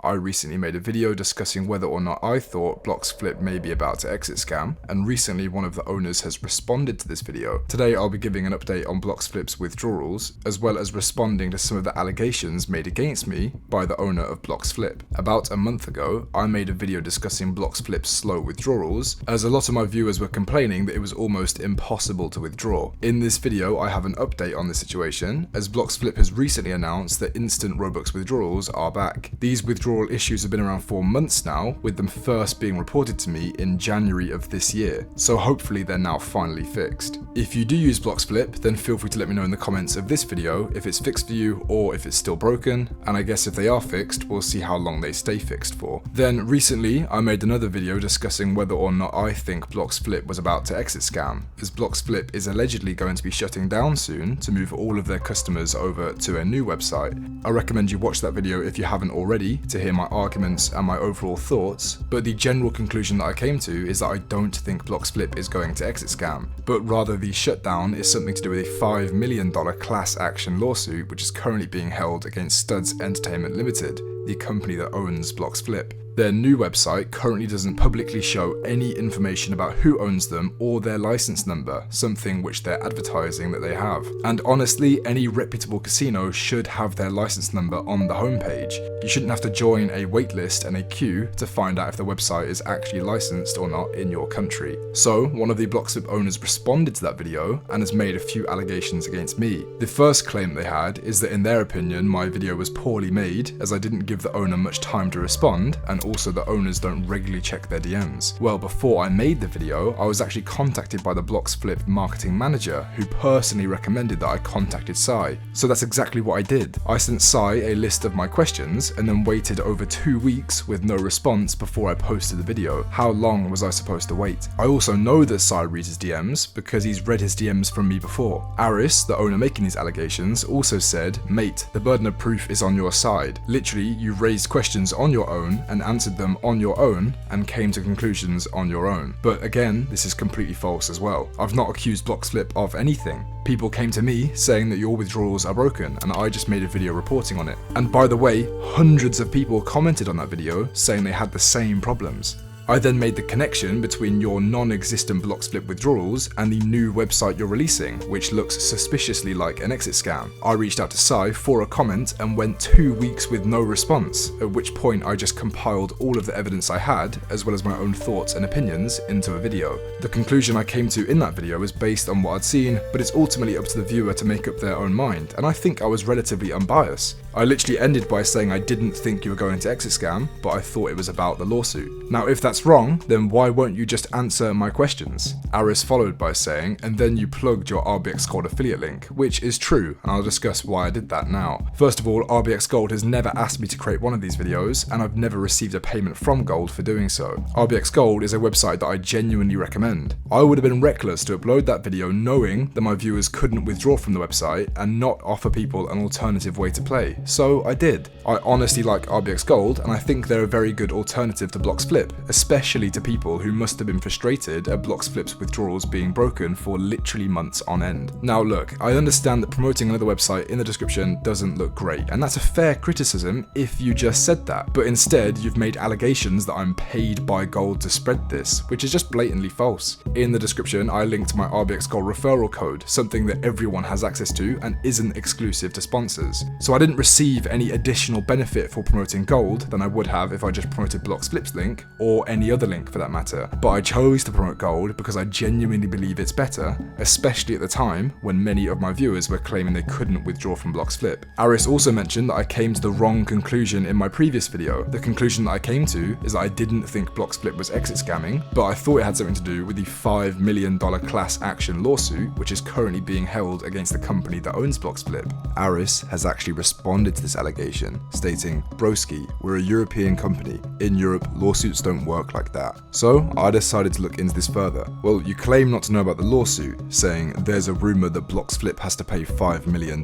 I recently made a video discussing whether or not I thought Bloxflip may be about to exit scam, and recently one of the owners has responded to this video. Today I'll be giving an update on Bloxflip's withdrawals, as well as responding to some of the allegations made against me by the owner of Bloxflip. About a month ago, I made a video discussing Bloxflip's slow withdrawals, as a lot of my viewers were complaining that it was almost impossible to withdraw. In this video I have an update on the situation, as Bloxflip has recently announced that instant Robux withdrawals are back. These withdrawal issues have been around for months now, with them first being reported to me in January of this year, so hopefully they're now finally fixed. If you do use Bloxflip, then feel free to let me know in the comments of this video if it's fixed for you or if it's still broken, and I guess if they are fixed, we'll see how long they stay fixed for. Then recently I made another video discussing whether or not I think Bloxflip was about to exit scam, as Bloxflip is allegedly going to be shutting down soon to move all of their customers over to a new website. I recommend you watch that video if you haven't already to hear my arguments and my overall thoughts, but the general conclusion that I came to is that I don't think Bloxflip is going to exit scam, but rather the shutdown is something to do with a $5 million class action lawsuit which is currently being held against Studs Entertainment Limited, the company that owns Bloxflip. Their new website currently doesn't publicly show any information about who owns them or their license number, something which they're advertising that they have. And honestly, any reputable casino should have their license number on the homepage. You shouldn't have to join a waitlist and a queue to find out if the website is actually licensed or not in your country. So, one of the Bloxflip owners responded to that video and has made a few allegations against me. The first claim they had is that in their opinion my video was poorly made, as I didn't give the owner much time to respond, and also the owners don't regularly check their DMs. Well, before I made the video, I was actually contacted by the Bloxflip marketing manager, who personally recommended that I contacted Sai. So that's exactly what I did. I sent Sai a list of my questions and then waited over 2 weeks with no response before I posted the video. How long was I supposed to wait? I also know that Sai reads his DMs because he's read his DMs from me before. Aris, the owner making these allegations, also said, "Mate, the burden of proof is on your side. Literally, you raised questions on your own and answered them on your own and came to conclusions on your own." But again, this is completely false as well. I've not accused Bloxflip of anything. People came to me saying that your withdrawals are broken, and I just made a video reporting on it. And by the way, hundreds of people commented on that video saying they had the same problems. I then made the connection between your non-existent Bloxflip withdrawals and the new website you're releasing, which looks suspiciously like an exit scam. I reached out to Sai for a comment and went 2 weeks with no response, at which point I just compiled all of the evidence I had, as well as my own thoughts and opinions, into a video. The conclusion I came to in that video is based on what I'd seen, but it's ultimately up to the viewer to make up their own mind, and I think I was relatively unbiased. I literally ended by saying I didn't think you were going to exit scam, but I thought it was about the lawsuit. Now if that's wrong, then why won't you just answer my questions? Aris followed by saying, "And then you plugged your RBX Gold affiliate link," which is true, and I'll discuss why I did that now. First of all, RBX Gold has never asked me to create one of these videos, and I've never received a payment from Gold for doing so. RBX Gold is a website that I genuinely recommend. I would have been reckless to upload that video knowing that my viewers couldn't withdraw from the website and not offer people an alternative way to play, so I did. I honestly like RBX Gold, and I think they're a very good alternative to Bloxflip, especially to people who must have been frustrated at Bloxflip's withdrawals being broken for literally months on end. Now look, I understand that promoting another website in the description doesn't look great, and that's a fair criticism if you just said that, but instead you've made allegations that I'm paid by Gold to spread this, which is just blatantly false. In the description I linked my RBX Gold referral code, something that everyone has access to and isn't exclusive to sponsors. So I didn't receive any additional benefit for promoting Gold than I would have if I just promoted Bloxflip's link, or any other link for that matter, but I chose to promote Gold because I genuinely believe it's better, especially at the time when many of my viewers were claiming they couldn't withdraw from Bloxflip. Aris also mentioned that I came to the wrong conclusion in my previous video. The conclusion that I came to is that I didn't think Bloxflip was exit scamming, but I thought it had something to do with the $5 million class action lawsuit which is currently being held against the company that owns Bloxflip. Aris has actually responded to this allegation, stating, "Broski, we're a European company. In Europe, lawsuits don't work like that." So I decided to look into this further. Well, you claim not to know about the lawsuit, saying there's a rumor that Bloxflip has to pay $5 million.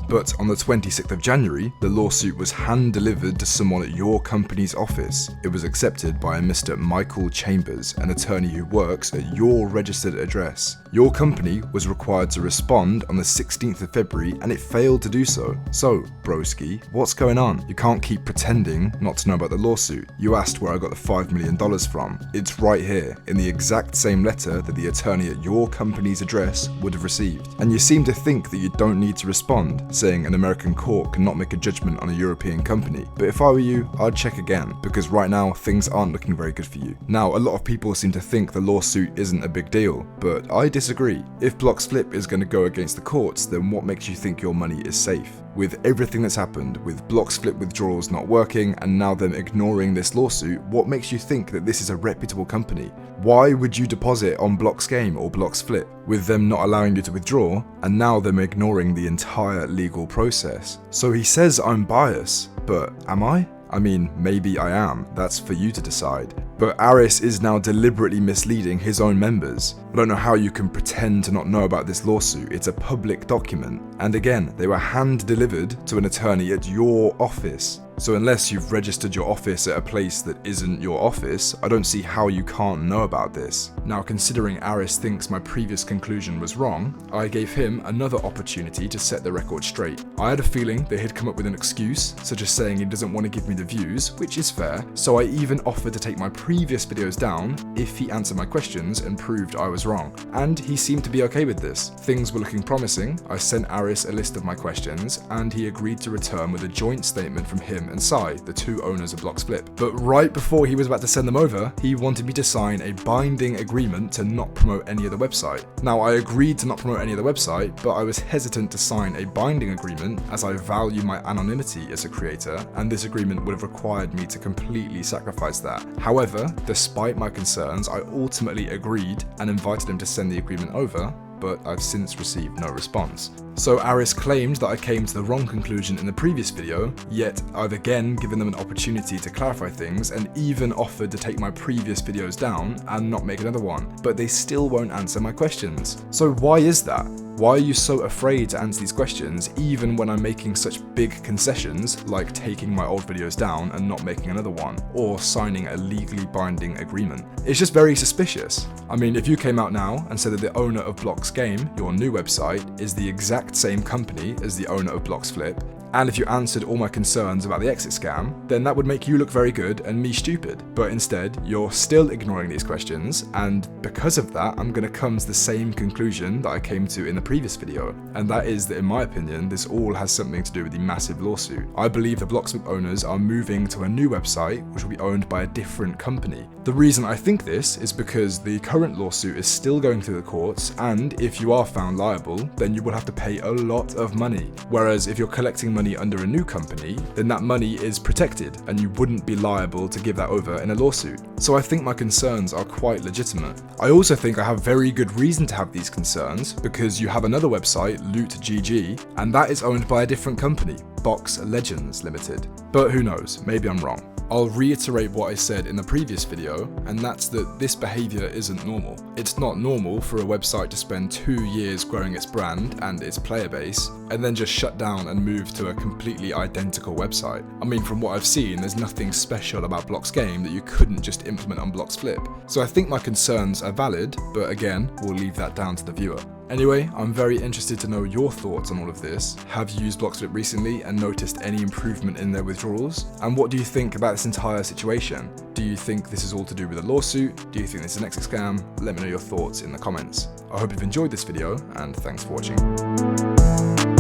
But on the 26th of January, the lawsuit was hand-delivered to someone at your company's office. It was accepted by a Mr. Michael Chambers, an attorney who works at your registered address. Your company was required to respond on the 16th of February and it failed to do so. So, broski. What's going on? You can't keep pretending not to know about the lawsuit. You asked where I got the $5 million from. It's right here, in the exact same letter that the attorney at your company's address would have received. And you seem to think that you don't need to respond, saying an American court cannot make a judgment on a European company. But if I were you, I'd check again, because right now things aren't looking very good for you. Now, a lot of people seem to think the lawsuit isn't a big deal, but I disagree. If Bloxflip is going to go against the courts, then what makes you think your money is safe? With everything that's happened, with Bloxflip withdrawals not working and now them ignoring this lawsuit, what makes you think that this is a reputable company? Why would you deposit on Bloxgame or Bloxflip, with them not allowing you to withdraw and now them ignoring the entire legal process? So he says I'm biased, but am I? I mean, maybe I am, that's for you to decide. But Aris is now deliberately misleading his own members. I don't know how you can pretend to not know about this lawsuit. It's a public document. And again, they were hand-delivered to an attorney at your office. So unless you've registered your office at a place that isn't your office, I don't see how you can't know about this. Now, considering Aris thinks my previous conclusion was wrong, I gave him another opportunity to set the record straight. I had a feeling that he'd come up with an excuse, such as saying he doesn't want to give me the views, which is fair, so I even offered to take my previous videos down if he answered my questions and proved I was wrong. And he seemed to be okay with this. Things were looking promising. I sent Aris a list of my questions, and he agreed to return with a joint statement from him and Sai, the two owners of Bloxflip. But right before he was about to send them over, he wanted me to sign a binding agreement to not promote any other website. Now, I agreed to not promote any other website, but I was hesitant to sign a binding agreement as I value my anonymity as a creator, and this agreement would have required me to completely sacrifice that. However, despite my concerns, I ultimately agreed and invited him to send the agreement over, but I've since received no response. So Aris claimed that I came to the wrong conclusion in the previous video, yet I've again given them an opportunity to clarify things and even offered to take my previous videos down and not make another one, but they still won't answer my questions. So why is that? Why are you so afraid to answer these questions even when I'm making such big concessions like taking my old videos down and not making another one, or signing a legally binding agreement? It's just very suspicious. I mean, if you came out now and said that the owner of Bloxgame, your new website, is the exact same company as the owner of Bloxflip, and if you answered all my concerns about the exit scam, then that would make you look very good and me stupid. But instead, you're still ignoring these questions, and because of that, I'm going to come to the same conclusion that I came to in the previous video, and that is that in my opinion, this all has something to do with the massive lawsuit. I believe the Bloxflip owners are moving to a new website, which will be owned by a different company. The reason I think this is because the current lawsuit is still going through the courts, and if you are found liable, then you will have to pay a lot of money. Whereas if you're collecting money under a new company, then that money is protected and you wouldn't be liable to give that over in a lawsuit. So I think my concerns are quite legitimate. I also think I have very good reason to have these concerns because you have another website, LootGG, and that is owned by a different company, Box Legends Limited. But who knows, maybe I'm wrong. I'll reiterate what I said in the previous video, and that's that this behavior isn't normal. It's not normal for a website to spend 2 years growing its brand and its player base, and then just shut down and move to a completely identical website. I mean, from what I've seen, there's nothing special about Bloxgame that you couldn't just implement on Bloxflip. So I think my concerns are valid, but again, we'll leave that down to the viewer. Anyway, I'm very interested to know your thoughts on all of this. Have you used Bloxflip recently and noticed any improvement in their withdrawals? And what do you think about this entire situation? Do you think this is all to do with a lawsuit? Do you think this is an exit scam? Let me know your thoughts in the comments. I hope you've enjoyed this video, and thanks for watching.